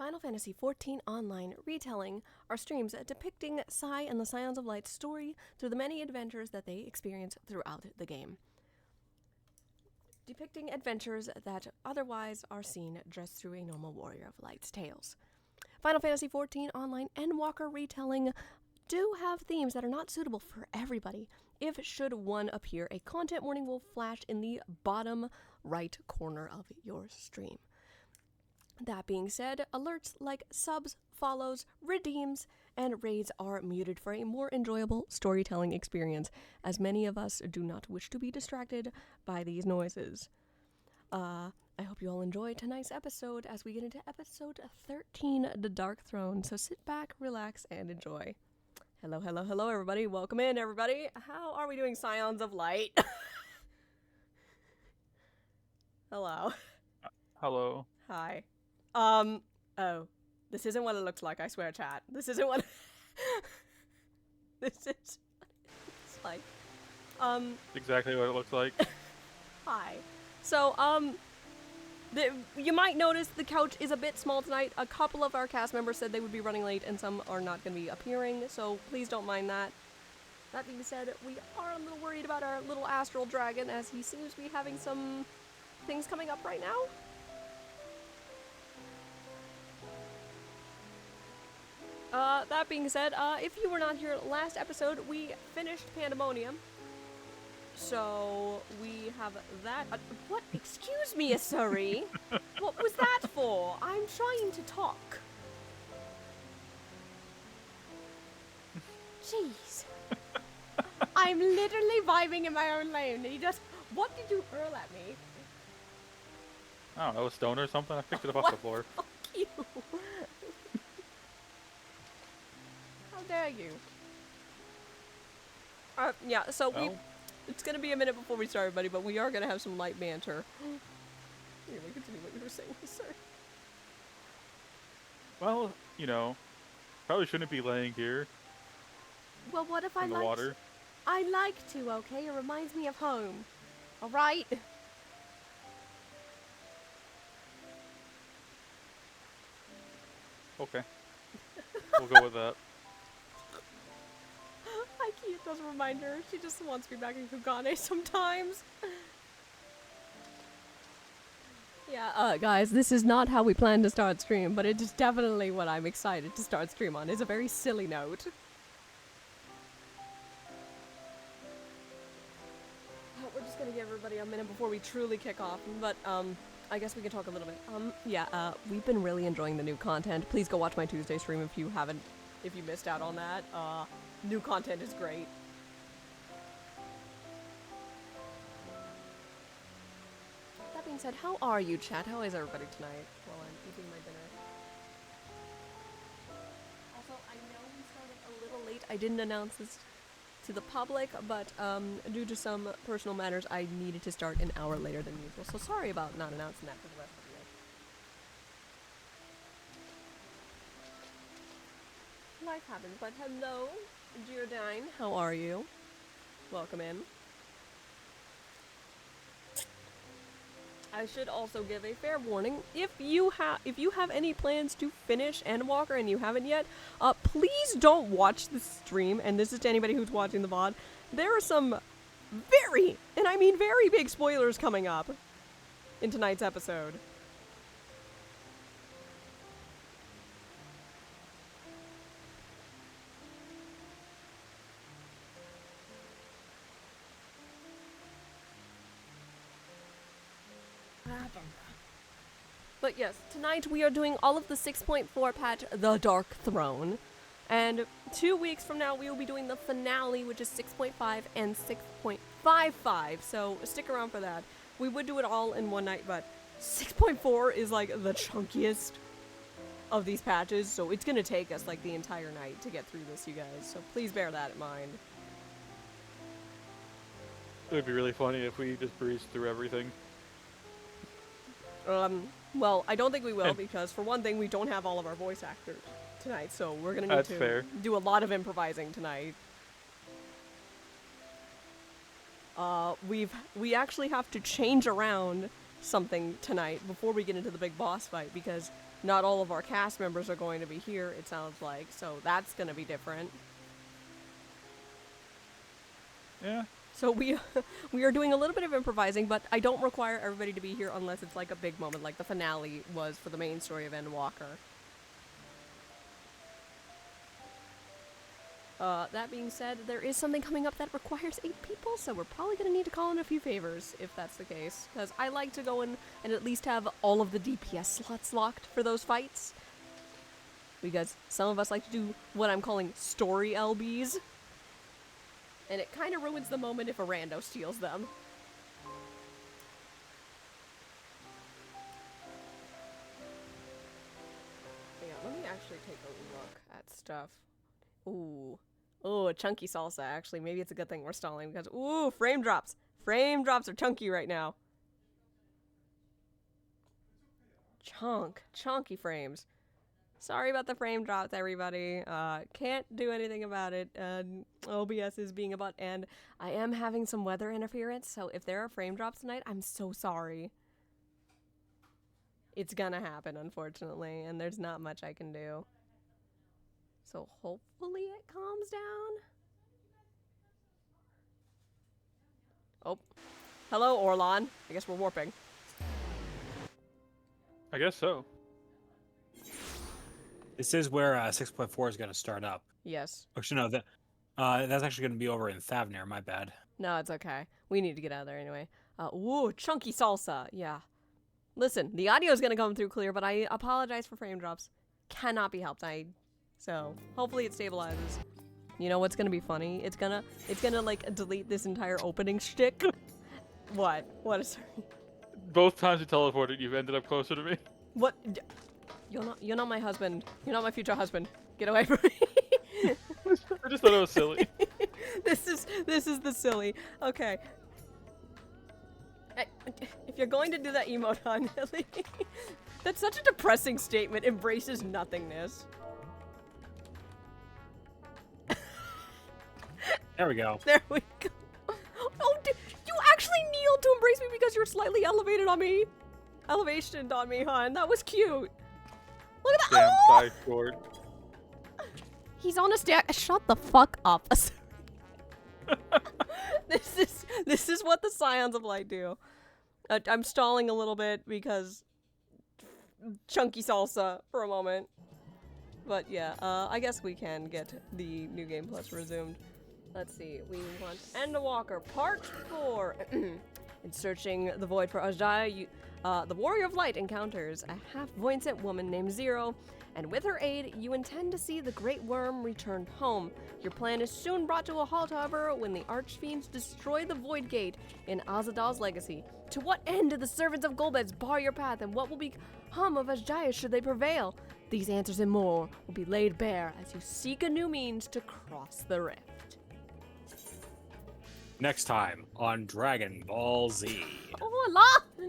Final Fantasy XIV Online retelling are streams depicting Sai and the Scions of Light's story through the many adventures that they experience throughout the game. Depicting adventures that otherwise are seen just through a normal Warrior of Light's tales. Final Fantasy XIV Online Endwalker retelling do have themes that are not suitable for everybody. If should one appear, a content warning will flash in the bottom right corner of your stream. That being said, alerts like subs, follows, redeems, and raids are muted for a more enjoyable storytelling experience, as many of us do not wish to be distracted by these noises. I hope you all enjoy tonight's episode as we get into episode 13, The Dark Throne, so sit back, relax, and enjoy. Hello, hello, hello, everybody. Welcome in, everybody. How are we doing, Scions of Light? Hello. Hello. Hi. Oh, this isn't what it looks like, I swear, chat. This isn't what this is what it's like. Exactly what it looks like. Hi. So, you might notice the couch is a bit small tonight. A couple of our cast members said they would be running late, and some are not going to be appearing, so please don't mind that. That being said, we are a little worried about our little astral dragon, as he seems to be having some things coming up right now. That being said, if you were not here last episode, we finished Pandemonium. So, we have that. What? Excuse me, Asuri. What was that for? I'm trying to talk. Jeez. I'm literally vibing in my own lane. You just... What did you hurl at me? I don't know, a stone or something? I picked it up off the floor. Fuck you. How dare you? Yeah, so it's gonna be a minute before we start, everybody, but we are gonna have some light banter. Anyway, continue what you were saying, sir. Well, you know, probably shouldn't be laying here Well, what if I in the like water. I like to, okay? It reminds me of home. Alright? Okay. We'll go with that. I keep those reminders. She just wants me back in Kugane sometimes. Yeah, guys, this is not how we plan to start stream, but it is definitely what I'm excited to start stream on. It's a very silly note. We're just gonna give everybody a minute before we truly kick off, but, I guess we can talk a little bit. We've been really enjoying the new content. Please go watch my Tuesday stream if you missed out on that. New content is great. That being said, how are you, chat? How is everybody tonight while I'm eating my dinner? Also, I know we started a little late. I didn't announce this to the public, but due to some personal matters, I needed to start an hour later than usual. So sorry about not announcing that for the rest of you. Life happens, but hello, Giordine. How are you? Welcome in. I should also give a fair warning. If you have any plans to finish Endwalker and you haven't yet, please don't watch the stream. And this is to anybody who's watching the VOD. There are some very, and I mean very big spoilers coming up in tonight's episode. But yes, tonight we are doing all of the 6.4 patch, The Dark Throne. And 2 weeks from now we will be doing the finale, which is 6.5 and 6.55. So stick around for that. We would do it all in one night, but 6.4 is like the chunkiest of these patches. So it's gonna take us like the entire night to get through this, you guys. So please bear that in mind. It would be really funny if we just breezed through everything. Well, I don't think we will, because for one thing, we don't have all of our voice actors tonight, so we're gonna need to do a lot of improvising tonight. We actually have to change around something tonight before we get into the big boss fight, because not all of our cast members are going to be here, it sounds like, so that's going to be different. Yeah. So we are doing a little bit of improvising, but I don't require everybody to be here unless it's like a big moment, like the finale was for the main story of Endwalker. That being said, there is something coming up that requires 8 people, so we're probably going to need to call in a few favors if that's the case. Because I like to go in and at least have all of the DPS slots locked for those fights. Because some of us like to do what I'm calling story LBs. And it kind of ruins the moment if a rando steals them. Yeah, let me actually take a look at stuff. Ooh. Oh, chunky salsa, actually. Maybe it's a good thing we're stalling because, ooh, frame drops. Frame drops are chunky right now. Chunky frames. Sorry about the frame drops, everybody. Can't do anything about it. OBS is being a butt, and I am having some weather interference, so if there are frame drops tonight, I'm so sorry. It's gonna happen, unfortunately, and there's not much I can do. So hopefully it calms down. Oh. Hello, Orlon. I guess we're warping. I guess so. This is where 6.4 is going to start up. Yes. Actually, no, that's actually going to be over in Thavnir. My bad. No, it's okay. We need to get out of there anyway. Ooh, chunky salsa. Yeah. Listen, the audio is going to come through clear, but I apologize for frame drops. Cannot be helped. So, hopefully it stabilizes. You know what's going to be funny? It's gonna like delete this entire opening shtick. What? What is... Both times you teleported, you've ended up closer to me. What? You're not my husband. You're not my future husband. Get away from me. I just thought it was silly. This is the silly. Okay. If you're going to do that emote on Ellie, that's such a depressing statement. Embraces nothingness. There we go. There we go. Oh, you actually kneeled to embrace me because you're slightly elevated on me. Elevationed on me, hon. That was cute. Look at that. Damn, Oh! side sword. He's on a stack. Shut the fuck up. This is what the Scions of Light do. I'm stalling a little bit because chunky salsa for a moment. But yeah, I guess we can get the New Game Plus resumed. Let's see, we want Endwalker Part 4. In searching the void for Ajay, the Warrior of Light encounters a half-voidsent woman named Zero, and with her aid, you intend to see the Great Worm return home. Your plan is soon brought to a halt, however, when the Archfiends destroy the Void Gate in Azadal's legacy. To what end do the servants of Golbez bar your path, and what will become of Ajay should they prevail? These answers and more will be laid bare as you seek a new means to cross the rift. Next time on Dragon Ball Z. Oh, la!